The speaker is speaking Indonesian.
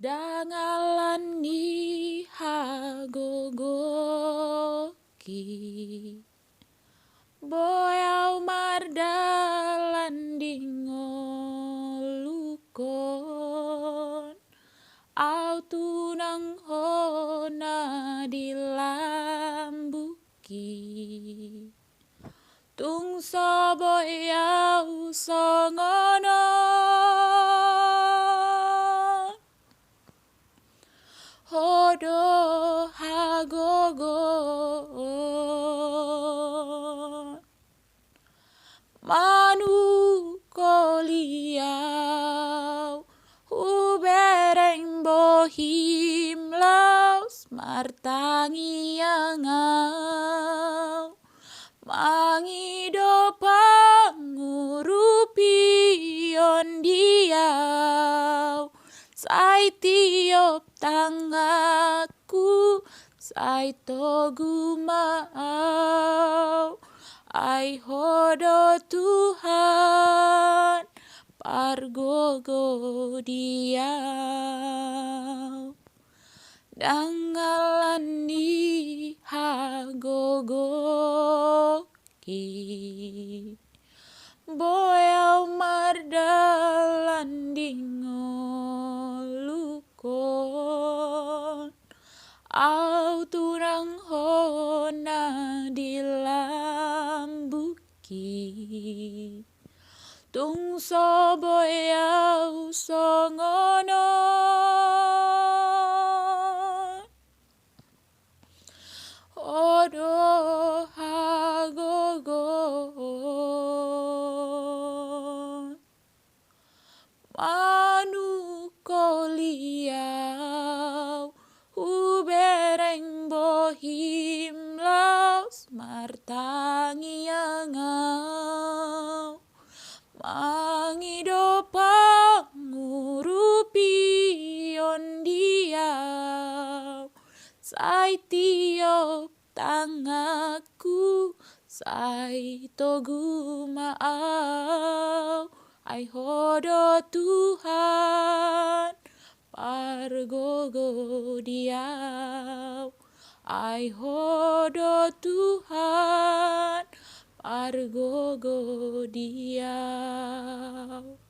Dangalan ni hagogoki boyaw mardalan dingolukon au tunang hona dilambuki tungso boyaw songono hodo hagogon manukoliau hubereng bohim laus martangiangau mangido pangurupion diau sai tiop tangaku sai togumau ai hodo Tuhan pargogo diau dangalan di hagogoki boyaw mardalan dingolukon au turang hona dilambuki tungso boyaw songono odo hagogon manukoliau hubereng bohim laus martangiangau mangido pangurupion diau sai tiop tangaku sai togumau ai hodo Tuhan pargogo diau ai hodo Tuhan pargogo diau